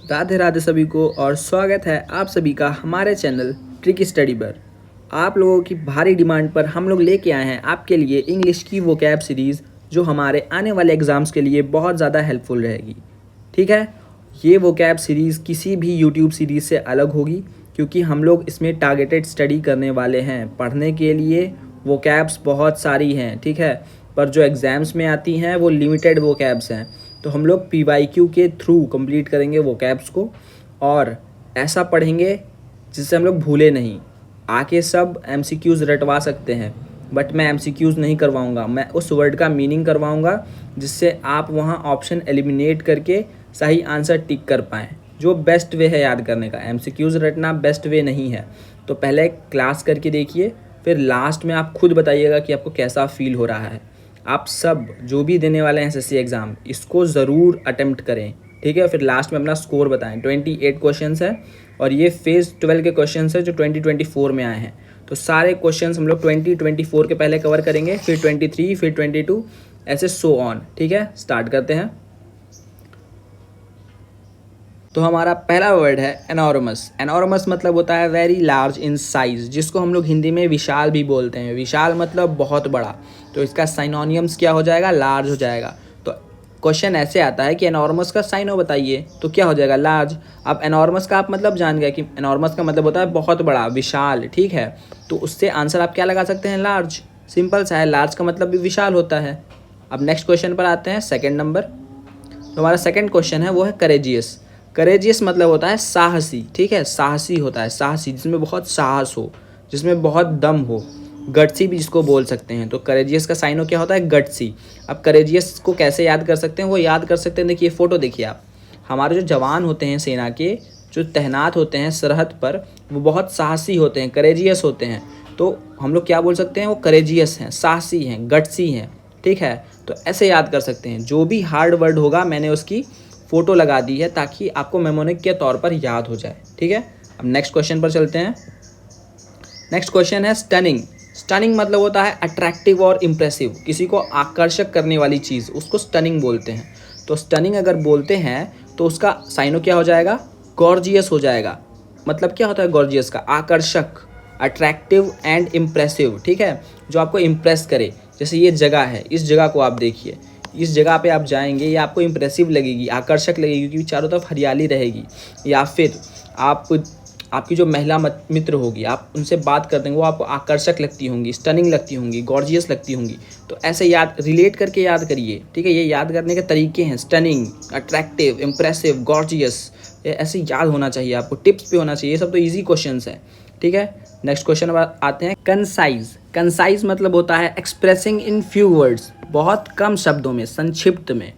राधे राधे सभी को और स्वागत है आप सभी का हमारे चैनल ट्रिक स्टडी पर। आप लोगों की भारी डिमांड पर हम लोग लेके आए हैं आपके लिए इंग्लिश की वोकैब सीरीज़ जो हमारे आने वाले एग्ज़ाम्स के लिए बहुत ज़्यादा हेल्पफुल रहेगी। ठीक है, ये वोकैब सीरीज़ किसी भी यूट्यूब सीरीज़ से अलग होगी क्योंकि हम लोग इसमें टारगेटेड स्टडी करने वाले हैं। पढ़ने के लिए वोकैब्स बहुत सारी हैं, ठीक है, पर जो एग्ज़ाम्स में आती हैं वो लिमिटेड वोकैब्स हैं। तो हम लोग PYQ के थ्रू कंप्लीट करेंगे वोकैब्स को और ऐसा पढ़ेंगे जिससे हम लोग भूले नहीं। आके सब MCQs रटवा सकते हैं बट मैं MCQs नहीं करवाऊंगा, मैं उस वर्ड का मीनिंग करवाऊंगा जिससे आप वहाँ ऑप्शन एलिमिनेट करके सही आंसर टिक कर पाएँ। जो बेस्ट वे है याद करने का, MCQs रटना बेस्ट वे नहीं है। तो पहले क्लास करके देखिए, फिर लास्ट में आप खुद बताइएगा कि आपको कैसा फील हो रहा है। आप सब जो भी देने वाले हैं SSC एग्ज़ाम, इसको ज़रूर अटेम्प्ट करें, ठीक है। फिर लास्ट में अपना स्कोर बताएं। 28 क्वेश्चंस है और ये फेज़ 12 के क्वेश्चंस है जो 2024 में आए हैं। तो सारे क्वेश्चंस हम लोग 2024 के पहले कवर करेंगे, फिर 23, फिर 22, ऐसे सो ऑन। ठीक है, स्टार्ट करते हैं। तो हमारा पहला वर्ड है एनॉर्मस। एनॉर्मस मतलब होता है वेरी लार्ज इन साइज़, जिसको हम लोग हिंदी में विशाल भी बोलते हैं। विशाल मतलब बहुत बड़ा, तो इसका साइनोनियम्स क्या हो जाएगा? लार्ज हो जाएगा। तो क्वेश्चन ऐसे आता है कि एनॉर्मस का साइनो बताइए, तो क्या हो जाएगा? लार्ज। अब एनॉर्मस का आप मतलब जान गए कि एनॉर्मस का मतलब होता है बहुत बड़ा, विशाल, ठीक है। तो उससे आंसर आप क्या लगा सकते हैं? लार्ज। सिंपल सा है, लार्ज का मतलब भी विशाल होता है। अब नेक्स्ट क्वेश्चन पर आते हैं, सेकेंड नंबर। तो हमारा सेकेंड क्वेश्चन है वो है करेजियस। करेजियस मतलब होता है साहसी, ठीक है, साहसी होता है, साहसी जिसमें बहुत साहस हो, जिसमें बहुत दम हो। गट्सी भी जिसको बोल सकते हैं। तो करेजियस का साइनो क्या होता है? गट्सी। अब करेजियस को कैसे याद कर सकते हैं? वो याद कर सकते हैं, देखिए फ़ोटो देखिए आप। हमारे जो जवान होते हैं सेना के, जो तैनात होते हैं सरहद पर, वो बहुत साहसी होते हैं, करेजियस होते हैं। तो हम लोग क्या बोल सकते हैं? वो करेजियस हैं, साहसी हैं, गट्सी हैं, ठीक है। तो ऐसे याद कर सकते हैं। जो भी हार्ड वर्ड होगा मैंने उसकी फ़ोटो लगा दी है ताकि आपको मेमोनिक के तौर पर याद हो जाए, ठीक है। अब नेक्स्ट क्वेश्चन पर चलते हैं। नेक्स्ट क्वेश्चन है स्टनिंग। स्टनिंग मतलब होता है अट्रैक्टिव और इम्प्रेसिव, किसी को आकर्षक करने वाली चीज़, उसको स्टनिंग बोलते हैं। तो स्टनिंग अगर बोलते हैं तो उसका साइनो क्या हो जाएगा? गॉर्जियस हो जाएगा। मतलब क्या होता है गॉर्जियस का? आकर्षक, अट्रैक्टिव एंड इम्प्रेसिव, ठीक है, जो आपको इम्प्रेस करे। जैसे ये जगह है, इस जगह को आप देखिए, इस जगह पे आप जाएंगे, ये आपको इम्प्रेसिव लगेगी, आकर्षक लगेगी क्योंकि चारों तरफ हरियाली रहेगी। या फिर आपकी जो महिला मित्र होगी, आप उनसे बात करते हैं, वो आपको आकर्षक लगती होंगी, स्टनिंग लगती होंगी, गॉर्जियस लगती होंगी। तो ऐसे याद, रिलेट करके याद करिए, ठीक है। ये याद करने के तरीके हैं, स्टनिंग, अट्रैक्टिव, इम्प्रेसिव, गॉर्जियस, ये ऐसे याद होना चाहिए आपको, टिप्स पे होना चाहिए। ये सब तो ईजी क्वेश्चन है, ठीक है। नेक्स्ट क्वेश्चन आते हैं कंसाइज। कंसाइज मतलब होता है एक्सप्रेसिंग इन फ्यू वर्ड्स, बहुत कम शब्दों में, संक्षिप्त में,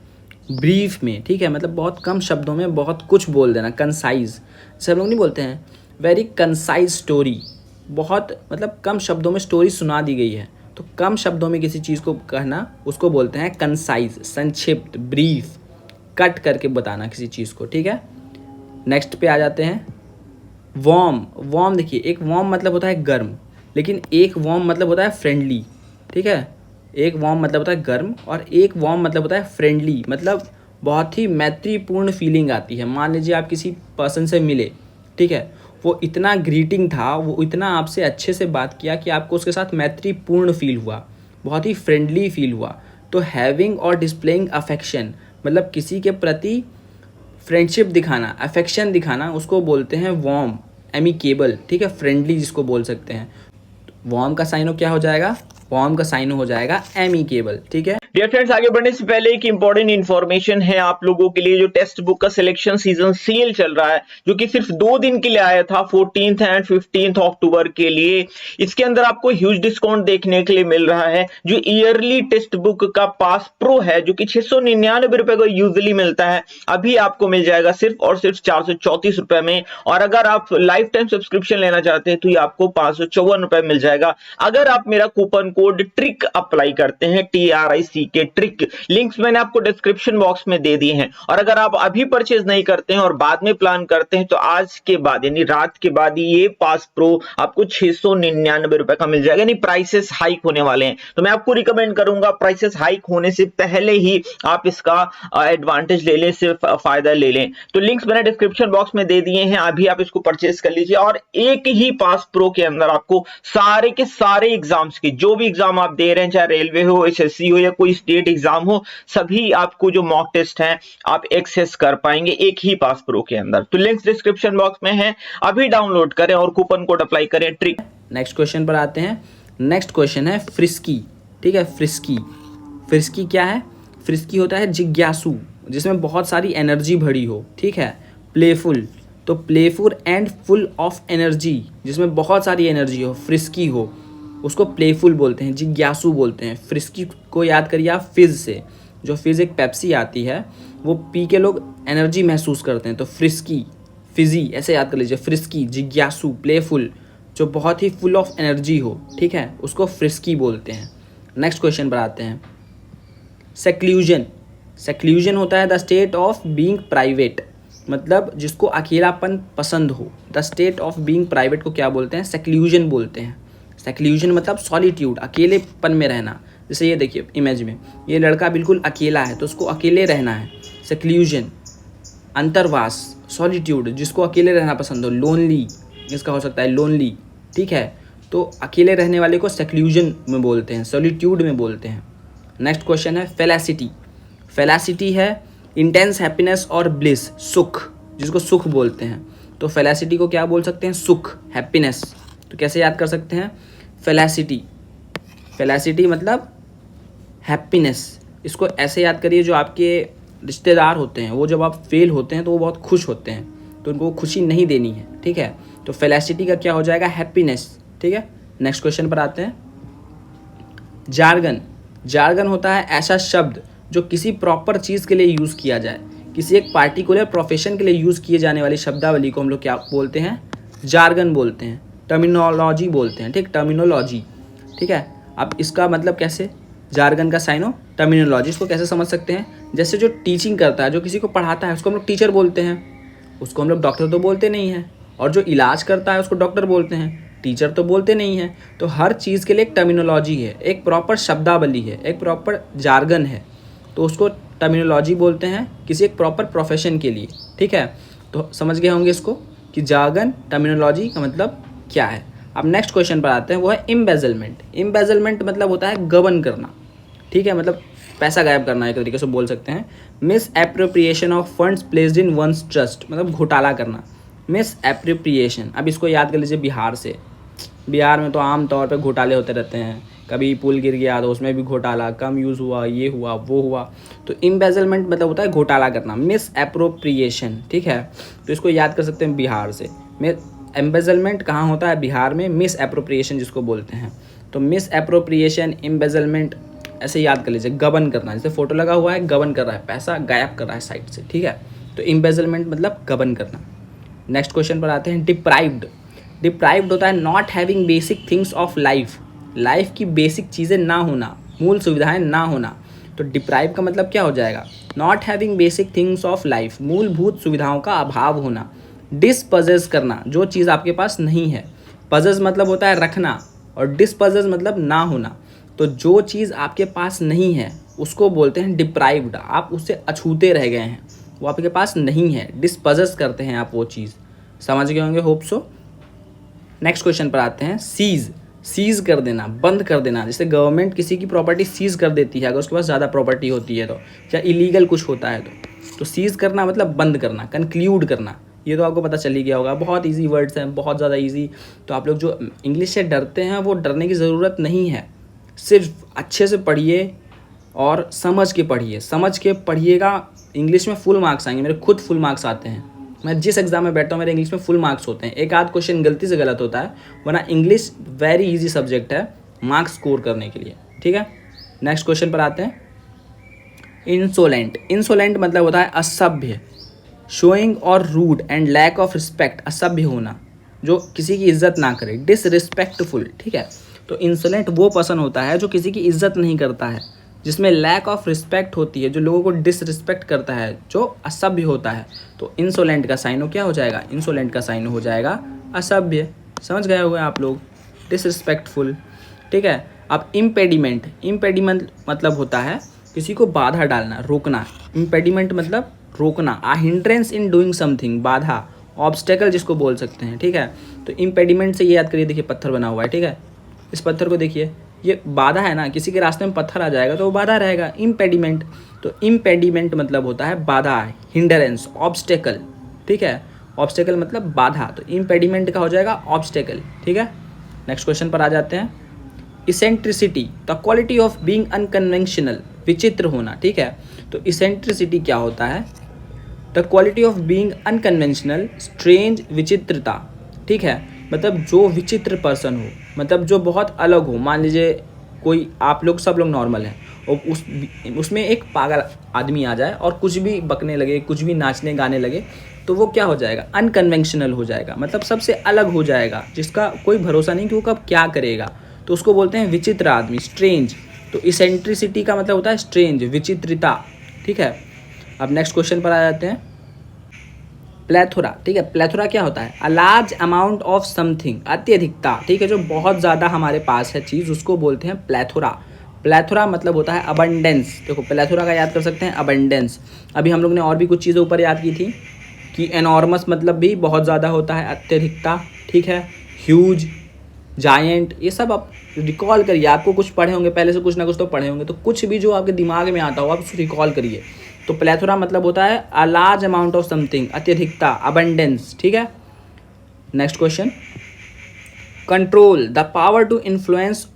ब्रीफ में, ठीक है। मतलब बहुत कम शब्दों में बहुत कुछ बोल देना, कंसाइज। जैसे हम लोग नहीं बोलते हैं वेरी कंसाइज स्टोरी, बहुत मतलब कम शब्दों में स्टोरी सुना दी गई है। तो कम शब्दों में किसी चीज़ को कहना, उसको बोलते हैं कंसाइज, संक्षिप्त, ब्रीफ, कट करके बताना किसी चीज़ को, ठीक है। नेक्स्ट पे आ जाते हैं वार्म। वार्म देखिए, एक वार्म मतलब होता है गर्म, लेकिन एक वार्म मतलब होता है फ्रेंडली, ठीक है। एक वार्म मतलब होता है गर्म और एक वार्म मतलब होता है फ्रेंडली, मतलब बहुत ही मैत्रीपूर्ण फीलिंग आती है। मान लीजिए आप किसी पर्सन से मिले, ठीक है, वो इतना ग्रीटिंग था, वो इतना आपसे अच्छे से बात किया कि आपको उसके साथ मैत्रीपूर्ण फील हुआ, बहुत ही फ्रेंडली फील हुआ। तो हैविंग और डिस्प्लेइंग अफेक्शन मतलब किसी के प्रति फ्रेंडशिप दिखाना, अफेक्शन दिखाना, उसको बोलते हैं वार्म, एमिकेबल, ठीक है, फ्रेंडली जिसको बोल सकते हैं। वार्म का साइनो क्या हो जाएगा? वार्म का साइनो हो जाएगा एमिकेबल, ठीक है। डियर फ्रेंड्स, आगे बढ़ने से पहले एक इंपॉर्टेंट इन्फॉर्मेशन है आप लोगों के लिए। जो टेक्स्ट बुक का सिलेक्शन सीजन सेल चल रहा है, जो कि सिर्फ 2 दिन के लिए आया था, 14th एंड 15th अक्टूबर के लिए, इसके अंदर आपको ह्यूज डिस्काउंट देखने के लिए मिल रहा है। जो ईयरली टेक्स्ट बुक का पास प्रो है, जो कि 699 रुपए को यूजुअली मिलता है, अभी आपको मिल जाएगा सिर्फ और सिर्फ 434 रुपए में। और अगर आप लाइफ टाइम सब्सक्रिप्शन लेना चाहते हैं तो ये आपको 554 रुपए मिल जाएगा, अगर आप मेरा कूपन कोड ट्रिक अप्लाई करते हैं, TRIC के ट्रिक, लिंक्स मैंने आपको डिस्क्रिप्शन बॉक्स में दे दिए हैं। और अगर आप अभी परचेज नहीं करते हैं और बाद में प्लान करते हैं तो आज के बाद यानी रात के बाद ही ये पास प्रो आपको 699 रुपए का मिल जाएगा, यानी प्राइसेस हाइक होने वाले हैं। तो मैं आपको रिकमेंड करूंगा प्राइसेस हाइक होने से पहले ही आप इसका एडवांटेज ले लें, सिर्फ फायदा ले लें। तो लिंक्स मैंने डिस्क्रिप्शन बॉक्स में दे दिए हैं, अभी आप इसको परचेज कर लीजिए। और एक ही पास प्रो के अंदर आपको सारे के सारे एग्जाम्स के, जो भी एग्जाम आप दे रहे हैं, चाहे रेलवे हो, एसएससी हो या कोई स्टेट एग्जाम हो, सभी आपको जो मॉक टेस्ट हैं आप एक्सेस कर पाएंगे एक ही पास प्रो के अंदर। तो लिंक्स डिस्क्रिप्शन बॉक्स में है, अभी डाउनलोड करें और कूपन कोड अप्लाई करें। ट्रिक नेक्स्ट क्वेश्चन पर आते हैं। नेक्स्ट क्वेश्चन है फ्रिस्की। ठीक है, फ्रिस्की। फ्रिस्की क्या है? फ्रिस्की होता है जिज्ञासु, जिसमें बहुत सारी एनर्जी भरी हो। ठीक है, प्लेफुल, तो playful and full of energy, जिसमें बहुत सारी एनर्जी हो, फ्रिस्की हो, उसको प्लेफुल बोलते हैं, जिज्ञासु बोलते हैं। फ्रिस्की को याद करिए आप फिज से, जो फिज एक पेप्सी आती है वो पी के लोग एनर्जी महसूस करते हैं, तो फ्रिस्की, फिजी ऐसे याद कर लीजिए। फ्रिस्की, जिज्ञासु, प्लेफुल, जो बहुत ही फुल ऑफ एनर्जी हो, ठीक है, उसको फ्रिस्की बोलते हैं। नेक्स्ट क्वेश्चन पर आते हैं। सेक्लूजन। सेक्लूजन होता है the state of being private, मतलब जिसको अकेलापन पसंद हो। The state of being private को क्या बोलते हैं? सेक्लूजन बोलते हैं। सेक्लूजन मतलब सॉलिट्यूड, अकेलेपन में रहना। जैसे ये देखिए इमेज में, ये लड़का बिल्कुल अकेला है तो उसको अकेले रहना है, सेक्लूजन। अंतर्वास, सॉलिट्यूड, जिसको अकेले रहना पसंद हो, लोनली इसका हो सकता है, लोनली। ठीक है, तो अकेले रहने वाले को सेक्लूजन में बोलते हैं, सॉलिट्यूड में बोलते हैं। नेक्स्ट क्वेश्चन है फेलिसिटी। फेलिसिटी है इंटेंस हैप्पीनेस और ब्लिस, सुख, जिसको सुख बोलते हैं। तो फेलिसिटी को क्या बोल सकते हैं? सुख, हैप्पीनेस। तो कैसे याद कर सकते हैं? फेलिसिटी, फेलिसिटी मतलब हैप्पीनेस। इसको ऐसे याद करिए, जो आपके रिश्तेदार होते हैं वो जब आप फेल होते हैं तो वो बहुत खुश होते हैं, तो उनको खुशी नहीं देनी है। ठीक है, तो फेलिसिटी का क्या हो जाएगा? हैप्पीनेस। ठीक है, नेक्स्ट क्वेश्चन पर आते हैं। जार्गन। जार्गन होता है ऐसा शब्द जो किसी प्रॉपर चीज़ के लिए यूज़ किया जाए, किसी एक पार्टिकुलर प्रोफेशन के लिए यूज़ किए जाने वाली शब्दावली को हम लोग क्या बोलते हैं? जार्गन बोलते हैं, टर्मिनोलॉजी बोलते हैं। ठीक, टर्मिनोलॉजी। ठीक है, अब इसका मतलब कैसे? जार्गन का साइन हो टर्मिनोलॉजी, इसको कैसे समझ सकते हैं? जैसे जो टीचिंग करता है, जो किसी को पढ़ाता है, उसको हम लोग टीचर बोलते हैं, उसको हम लोग डॉक्टर तो बोलते नहीं हैं। और जो इलाज करता है उसको डॉक्टर बोलते हैं, टीचर तो बोलते नहीं हैं। तो हर चीज़ के लिए एक टर्मिनोलॉजी है, एक प्रॉपर शब्दावली है, एक प्रॉपर जार्गन है, तो उसको टर्मिनोलॉजी बोलते हैं किसी एक प्रॉपर प्रोफेशन के लिए। ठीक है, तो समझ गए होंगे इसको कि जार्गन, टर्मिनोलॉजी का मतलब क्या है। अब नेक्स्ट क्वेश्चन पर आते हैं, वो है इम्बेजलमेंट। इम्बेजलमेंट मतलब होता है गबन करना। ठीक है, मतलब पैसा गायब करना, एक तरीके से बोल सकते हैं। Misappropriation of funds placed in one's trust, मतलब घोटाला करना, मिस एप्रोप्रिएशन। अब इसको याद कर लीजिए बिहार से। बिहार में तो आम तौर पे घोटाले होते रहते हैं, कभी पुल गिर गया तो उसमें भी घोटाला, कम यूज़ हुआ, ये हुआ, वो हुआ। तो इम्बेजलमेंट मतलब होता है घोटाला करना, मिस एप्रोप्रिएशन। ठीक है, तो इसको याद कर सकते हैं बिहार से। एम्बेजलमेंट कहाँ होता है? बिहार में। मिस एप्रोप्रिएशन जिसको बोलते हैं, तो मिस एप्रोप्रिएशन, एम्बेजलमेंट ऐसे याद कर लीजिए। गबन करना, जैसे फोटो लगा हुआ है, गबन कर रहा है, पैसा गायब कर रहा है साइड से। ठीक है, तो एम्बेजलमेंट मतलब गबन करना। नेक्स्ट क्वेश्चन पर आते हैं। डिप्राइव्ड। डिप्राइव्ड होता है not having basic things of life, life की बेसिक चीज़ें ना होना, मूल सुविधाएं ना होना। तो डिप्राइव का मतलब क्या हो जाएगा? Not having basic things of life, मूलभूत सुविधाओं का अभाव होना। डिसपजेस करना, जो चीज़ आपके पास नहीं है। पजेस मतलब होता है रखना, और डिसपजेस मतलब ना होना। तो जो चीज़ आपके पास नहीं है उसको बोलते हैं डिप्राइव्ड। आप उससे अछूते रह गए हैं, वो आपके पास नहीं है, डिसपजेस करते हैं आप वो चीज़। समझ गए होंगे, होप सो। नेक्स्ट क्वेश्चन पर आते हैं। सीज। सीज कर देना, बंद कर देना। जैसे गवर्नमेंट किसी की प्रॉपर्टी सीज कर देती है अगर उसके पास ज़्यादा प्रॉपर्टी होती है तो, या इलीगल कुछ होता है तो सीज करना मतलब बंद करना, कंक्लूड करना। ये तो आपको पता चल ही गया होगा, बहुत इजी वर्ड्स हैं, बहुत ज़्यादा इजी। तो आप लोग जो इंग्लिश से डरते हैं वो डरने की ज़रूरत नहीं है, सिर्फ अच्छे से पढ़िए और समझ के पढ़िए। समझ के पढ़िएगा, इंग्लिश में फुल मार्क्स आएंगे। मेरे खुद फुल मार्क्स आते हैं, मैं जिस एग्जाम में बैठता हूँ मेरे इंग्लिश में फुल मार्क्स होते हैं। एक आध क्वेश्चन गलती से गलत होता है, वरना इंग्लिश वेरी इजी सब्जेक्ट है मार्क्स स्कोर करने के लिए। ठीक है, नेक्स्ट क्वेश्चन पर आते हैं। इंसोलेंट। इंसोलेंट मतलब होता है असभ्य, शोइंग और rude and lack of respect, असभ्य होना, जो किसी की इज्जत ना करे, डिसरिस्पेक्टफुल। ठीक है, तो इंसोलेंट वो पर्सन होता है जो किसी की इज्जत नहीं करता है, जिसमें लैक ऑफ रिस्पेक्ट होती है, जो लोगों को डिसरिस्पेक्ट करता है, जो असभ्य होता है। तो इंसोलेंट का साइन क्या हो जाएगा? इंसोलेंट का साइन हो जाएगा असभ्य। समझ गए होंगे आप लोग, डिसरिस्पेक्टफुल। ठीक है। अब इम्पेडिमेंट, इम्पेडिमेंट मतलब होता है किसी को बाधा डालना, रोकना। इम्पेडिमेंट मतलब रोकना। आ हिंड्रेंस इन डूइंग समथिंग, बाधा, ऑब्स्टेकल जिसको बोल सकते हैं। ठीक है। तो इम्पेडिमेंट से ये याद करिए, देखिए पत्थर बना हुआ है। ठीक है। इस पत्थर को देखिए, ये बाधा है ना, किसी के रास्ते में पत्थर आ जाएगा तो वो बाधा रहेगा, इम्पेडिमेंट। तो इम्पेडिमेंट मतलब होता है बाधा, हिंडरेंस, ऑब्स्टेकल। ठीक है। ऑब्स्टेकल मतलब बाधा, तो इम्पेडिमेंट का हो जाएगा ऑब्स्टेकल। ठीक है। नेक्स्ट क्वेश्चन पर आ जाते हैं। Eccentricity, the quality of being unconventional, विचित्र होना। ठीक है। तो इसेंट्रिसिटी क्या होता है? The quality of being unconventional, strange, विचित्रता। ठीक है। मतलब जो विचित्र पर्सन हो, मतलब जो बहुत अलग हो। मान लीजिए कोई, आप लोग सब लोग नॉर्मल हैं और उसमें एक पागल आदमी आ जाए और कुछ भी बकने लगे, कुछ भी नाचने गाने लगे, तो वो क्या हो जाएगा? अनकन्वेंशनल हो जाएगा, मतलब सबसे अलग हो जाएगा, जिसका कोई भरोसा नहीं कि वो कब क्या करेगा। तो उसको बोलते हैं विचित्र आदमी, स्ट्रेंज। तो इसेंट्रिसिटी का मतलब होता है स्ट्रेंज, विचित्रता। ठीक है। अब नेक्स्ट क्वेश्चन पर आ जाते हैं। प्लेथोरा। ठीक है। प्लेथोरा क्या होता है? A large amount of something, अत्यधिकता। ठीक है। जो बहुत ज़्यादा हमारे पास है चीज़, उसको बोलते हैं प्लेथोरा। प्लेथोरा मतलब होता है अबंडेंस। देखो प्लेथोरा का याद कर सकते हैं अबंडेंस। अभी हम लोग ने और भी कुछ चीज़ें ऊपर याद की थी कि एनॉर्मस मतलब भी बहुत ज़्यादा होता है, अत्यधिकता। ठीक है। ह्यूज, जायंट, ये सब आप रिकॉल करिए। आपको कुछ पढ़े होंगे पहले से, कुछ ना कुछ तो पढ़े होंगे, तो कुछ भी जो आपके दिमाग में आता हो आप उसको रिकॉल करिए। तो प्लेथोरा मतलब होता है a large amount of something, अत्यधिकता, अबंडेंस। ठीक है। Next question. Control, the power to influence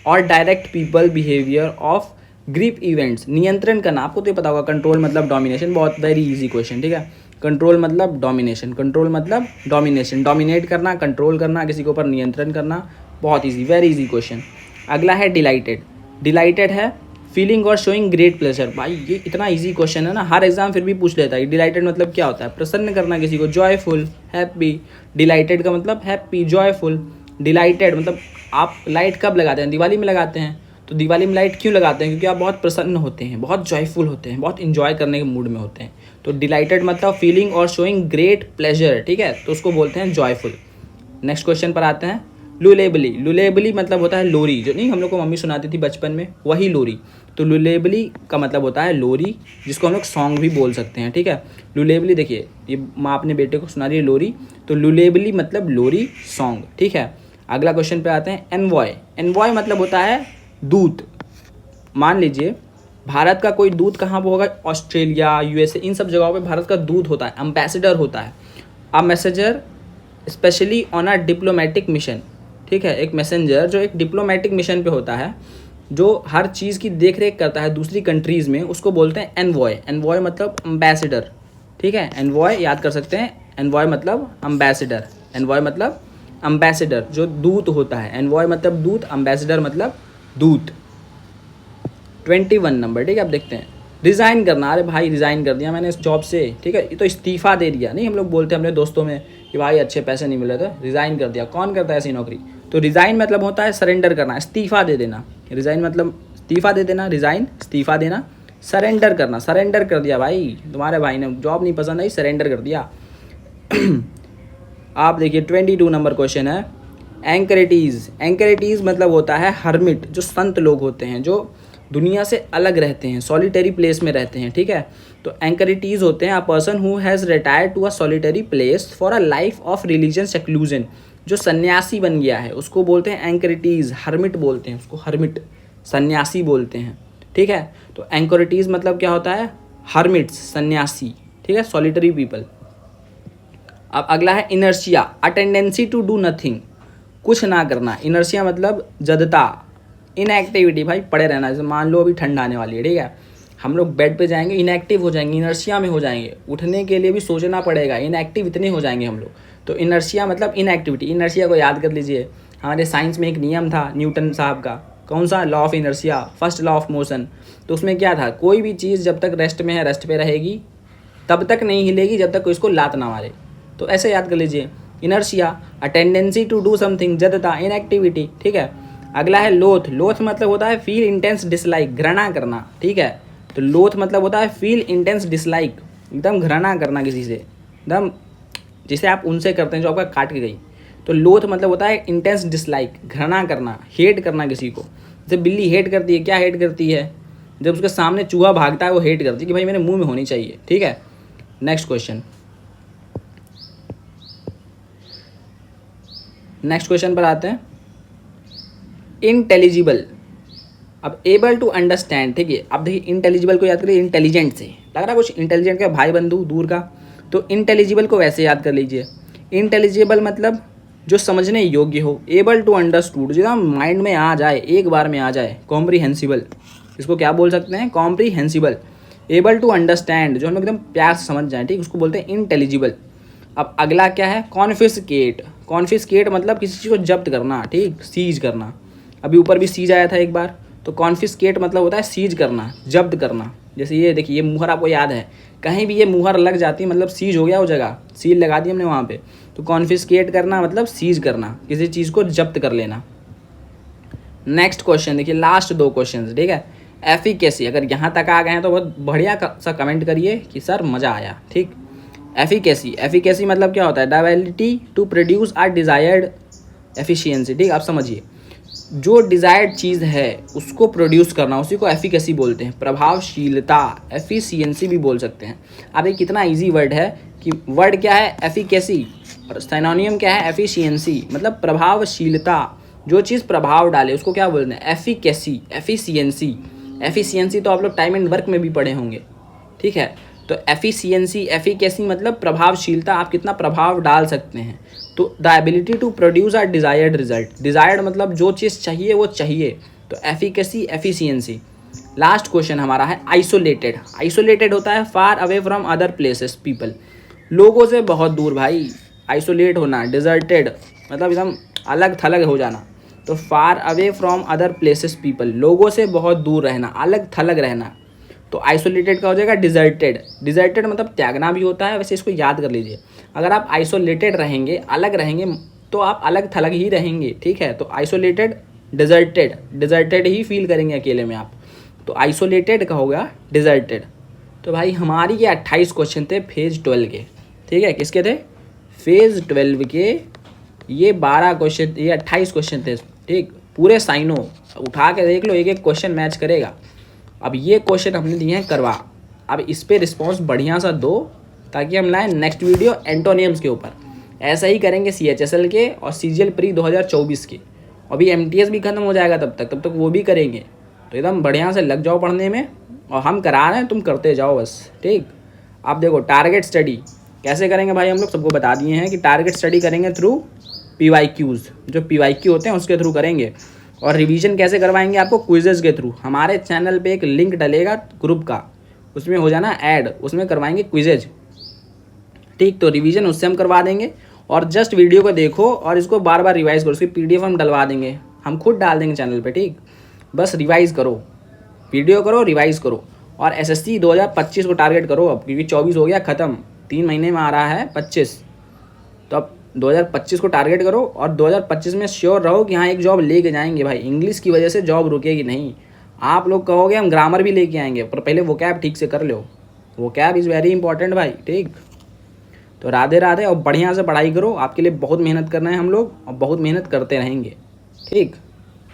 और direct people behaviour of grip events, नियंत्रण करना। आपको तो ये पता होगा कंट्रोल मतलब डोमिनेशन, बहुत वेरी इजी क्वेश्चन। ठीक है। कंट्रोल मतलब डोमिनेशन, कंट्रोल मतलब डोमिनेशन, डोमिनेट करना, कंट्रोल करना, किसी के ऊपर नियंत्रण करना। बहुत इजी, वेरी इजी क्वेश्चन। अगला है डिलाइटेड। डिलाइटेड है फीलिंग और शोइंग ग्रेट प्लेजर। भाई ये इतना इजी क्वेश्चन है ना, हर एग्जाम फिर भी पूछ लेता है। डिलाइटेड मतलब क्या होता है? प्रसन्न करना किसी को, जॉयफुल, हैप्पी। डिलाइटेड का मतलब हैप्पी, जॉयफुल। डिलाइटेड मतलब आप लाइट कब लगाते हैं? दिवाली में लगाते हैं। तो दिवाली में लाइट क्यों लगाते हैं? क्योंकि आप बहुत प्रसन्न होते हैं, बहुत जॉयफुल होते हैं, बहुत इंजॉय करने के मूड में होते हैं। तो डिलाइटेड मतलब फीलिंग और शोइंग ग्रेट प्लेजर। ठीक है। तो उसको बोलते हैं जॉयफुल। नेक्स्ट क्वेश्चन पर आते हैं। लुलेबली। लुलेबली मतलब होता है लोरी, जो नहीं हम लोग को मम्मी सुनाती थी बचपन में, वही लोरी। तो लुलेबली का मतलब होता है लोरी, जिसको हम लोग सॉन्ग भी बोल सकते हैं। ठीक है। लुलेबली, देखिए ये माँ अपने बेटे को सुना रही है लोरी, तो लुलेबली मतलब लोरी, सॉन्ग। ठीक है। अगला क्वेश्चन पे आते हैं। एनवॉय। एनवॉय मतलब होता है दूत। मान लीजिए भारत का कोई दूत कहाँ पर होगा? ऑस्ट्रेलिया, यूएसए, इन सब जगहों पे भारत का दूत होता है, एम्बेसडर होता है। A messenger specially on a diplomatic mission. ठीक है। एक मैसेंजर जो एक डिप्लोमेटिक मिशन पे होता है, जो हर चीज़ की देख रेख करता है दूसरी कंट्रीज़ में, उसको बोलते हैं एनवॉय। एनवॉय मतलब एम्बेसडर। ठीक है। एनवॉय याद कर सकते हैं, एनवॉय मतलब एम्बेसडर। एनवॉय मतलब एम्बेसडर, जो दूत होता है। एनवॉय मतलब दूत, एम्बेसडर मतलब दूत। 21 नंबर। ठीक है। आप देखते हैं। रिज़ाइन करना। अरे भाई रिज़ाइन कर दिया मैंने इस जॉब से। ठीक है। ये तो इस्तीफ़ा दे दिया, नहीं हम लोग बोलते हैं अपने दोस्तों में कि भाई अच्छे पैसे नहीं मिले तो रिज़ाइन कर दिया। कौन करता है ऐसी नौकरी? तो रिज़ाइन मतलब होता है सरेंडर करना, इस्तीफ़ा दे देना। रिज़ाइन मतलब इस्तीफ़ा दे देना, रिज़ाइन इस्तीफ़ा देना। सरेंडर करना, सरेंडर कर दिया भाई, तुम्हारे भाई ने जॉब नहीं पसंद आई, सरेंडर कर दिया। आप देखिए 22 नंबर क्वेश्चन है। एंकरेटीज़। एंकरेटीज़ मतलब होता है हर्मिट, जो संत लोग होते हैं, जो दुनिया से अलग रहते हैं, सॉलिटरी प्लेस में रहते हैं। ठीक है। तो एंकरेटीज़ होते हैं a person who has retired to a solitary place for a life of religion seclusion. जो सन्यासी बन गया है उसको बोलते हैं एंकरेटीज़, हर्मिट बोलते हैं उसको, हर्मिट, सन्यासी बोलते हैं। ठीक है। तो एंकरेटीज़ मतलब क्या होता है? हर्मिट्स, सन्यासी। ठीक है। Solitary people. अब अगला है inertia. A tendency to do nothing, कुछ ना करना। इनर्शिया मतलब जदता, इनएक्टिविटी। भाई पड़े रहना। जैसे मान लो अभी ठंड आने वाली है, ठीक है, हम लोग बेड पे जाएंगे, इनएक्टिव हो जाएंगे, इनर्शिया में हो जाएंगे, उठने के लिए भी सोचना पड़ेगा, इनएक्टिव इतने हो जाएंगे हम लोग। तो इनर्शिया मतलब इनएक्टिविटी। इनर्शिया को याद कर लीजिए, हमारे साइंस में एक नियम था न्यूटन साहब का, कौन सा? Law of inertia, first law of motion. तो उसमें क्या था? कोई भी चीज़ जब तक रेस्ट में है, रेस्ट पे रहेगी, तब तक नहीं हिलेगी जब तक कोई इसको लात ना मारे। तो ऐसे याद कर लीजिए, inertia, a tendency to do something, जदता, इनएक्टिविटी। ठीक है। अगला है लोथ। लोथ मतलब होता है फील इंटेंस डिसलाइक, घृणा करना, ठीक है। तो लोथ मतलब होता है फील इंटेंस डिसलाइक, एकदम घृणा करना किसी से, एकदम जिसे आप उनसे करते हैं जो आपका काट के गई। तो लोथ मतलब होता है इंटेंस डिसलाइक, घृणा करना, हेट करना किसी को। जैसे बिल्ली हेट करती है, क्या हेट करती है? जब उसके सामने चूहा भागता है वो हेट करती है कि भाई मेरे मुंह में होनी चाहिए, ठीक है। नेक्स्ट क्वेश्चन, नेक्स्ट क्वेश्चन पर आते हैं। इंटेलिजिबल, अब एबल टू अंडरस्टैंड, ठीक है। अब देखिए इंटेलिजिबल को याद करिए इंटेलिजेंट से, लग रहा है कुछ इंटेलिजेंट का भाई बंधु दूर का, तो इंटेलिजिबल को वैसे याद कर लीजिए। इंटेलिजिबल मतलब जो समझने योग्य हो, एबल टू अंडरस्टूड, जो माइंड में आ जाए, एक बार में आ जाए। कॉम्प्रीहेंसिबल, इसको क्या बोल सकते हैं? कॉम्प्रीहेंसिबल। एबल टू अंडरस्टैंड, जो हम लोग एकदम प्यार से समझ जाए, ठीक, उसको बोलते हैं इंटेलिजिबल। अब अगला क्या है? कॉन्फिस्केट। कॉन्फिस्केट मतलब किसी चीज़ को जब्त करना, ठीक, सीज करना। अभी ऊपर भी सीज आया था एक बार, तो कॉन्फिस्केट मतलब होता है सीज करना, जब्त करना। जैसे ये देखिए, ये मुहर आपको याद है, कहीं भी ये मुहर लग जाती है मतलब सीज हो गया वो जगह, सील लगा दी हमने वहाँ पे। तो कॉन्फिस्केट करना मतलब सीज करना, किसी चीज़ को जब्त कर लेना। नेक्स्ट क्वेश्चन देखिए, लास्ट दो क्वेश्चन, ठीक है। एफिकेसी, अगर यहाँ तक आ गए हैं तो बहुत बढ़िया सा कमेंट करिए कि सर मज़ा आया, ठीक। एफिकेसी, एफिकेसी मतलब क्या होता है? The ability to produce a desired efficiency, ठीक। आप समझिए, जो डिज़ायर्ड चीज़ है उसको प्रोड्यूस करना, उसी को एफिकेसी बोलते हैं। प्रभावशीलता, एफिशिएंसी भी बोल सकते हैं। अब ये कितना इजी वर्ड है कि वर्ड क्या है? एफिकेसी, और सिनोनियम क्या है? एफिशिएंसी। मतलब प्रभावशीलता, जो चीज़ प्रभाव डाले उसको क्या बोलते हैं? Efficacy, efficiency. एफिशिएंसी तो आप लोग टाइम एंड वर्क में भी पढ़े होंगे, ठीक है। तो एफिशिएंसी, एफिकेसी मतलब प्रभावशीलता, आप कितना प्रभाव डाल सकते हैं। तो the ability to produce a desired result, desired मतलब जो चीज़ चाहिए वो चाहिए, तो एफिकेसी, एफिशिएंसी। लास्ट क्वेश्चन हमारा है आइसोलेटेड। आइसोलेटेड होता है far away from other places people, लोगों से बहुत दूर भाई। आइसोलेट होना, डिजर्टेड मतलब एकदम अलग थलग हो जाना। तो far away from other places people, लोगों से बहुत दूर रहना, अलग थलग रहना। तो आइसोलेटेड का हो जाएगा डिजर्टेड। डिजर्टेड मतलब त्यागना भी होता है, वैसे इसको याद कर लीजिए। अगर आप आइसोलेटेड रहेंगे, अलग रहेंगे, तो आप अलग थलग ही रहेंगे, ठीक है। तो आइसोलेटेड, डिजर्टेड, डिजर्टेड ही फील करेंगे अकेले में आप, तो आइसोलेटेड का होगा डिजर्टेड। तो भाई हमारी ये 28 क्वेश्चन थे फेज़ 12 के, ठीक है। किसके थे? फेज़ 12 के ये 12 क्वेश्चन, ये 28 क्वेश्चन थे, ठीक। पूरे साइनो उठा के देख लो, एक एक क्वेश्चन मैच करेगा। अब ये क्वेश्चन हमने दिए हैं करवा, अब इस पर रिस्पॉन्स बढ़िया सा दो ताकि हम लाएँ नेक्स्ट वीडियो एंटोनियम्स के ऊपर। ऐसा ही करेंगे CHSL के और CGL प्री 2024 के। अभी MTS भी ख़त्म हो जाएगा तब तक वो भी करेंगे। तो एकदम बढ़िया से लग जाओ पढ़ने में, और हम करा रहे हैं, तुम करते जाओ बस, ठीक। आप देखो टारगेट स्टडी कैसे करेंगे भाई, हम लोग सबको बता दिए हैं कि टारगेट स्टडी करेंगे थ्रू PYQs, जो PYQ होते हैं उसके थ्रू करेंगे। और रिवीजन कैसे करवाएंगे आपको? क्विजेज़ के थ्रू। हमारे चैनल पे एक लिंक डलेगा ग्रुप का, उसमें हो जाना ऐड, उसमें करवाएंगे क्विजेज, ठीक। तो रिवीजन उससे हम करवा देंगे, और जस्ट वीडियो को देखो और इसको बार बार रिवाइज करो। उसकी PDF हम डलवा देंगे, हम खुद डाल देंगे चैनल पे, ठीक। बस रिवाइज़ करो, वीडियो करो, रिवाइज़ करो। और SSC 2025 को टारगेट करो अब, क्योंकि 24 हो गया ख़त्म, 3 महीने में आ रहा है 25। तो अब 2025 को टारगेट करो, और 2025 में श्योर रहो कि हाँ एक जॉब लेके जाएंगे भाई। इंग्लिश की वजह से जॉब रुकेगी नहीं। आप लोग कहोगे हम ग्रामर भी लेके आएंगे, पर पहले वोकैब ठीक से कर लो। वोकैब इज़ वेरी इंपॉर्टेंट भाई, ठीक। तो राधे राधे, और बढ़िया से पढ़ाई करो। आपके लिए बहुत मेहनत करना है हम लोग, और बहुत मेहनत करते रहेंगे, ठीक।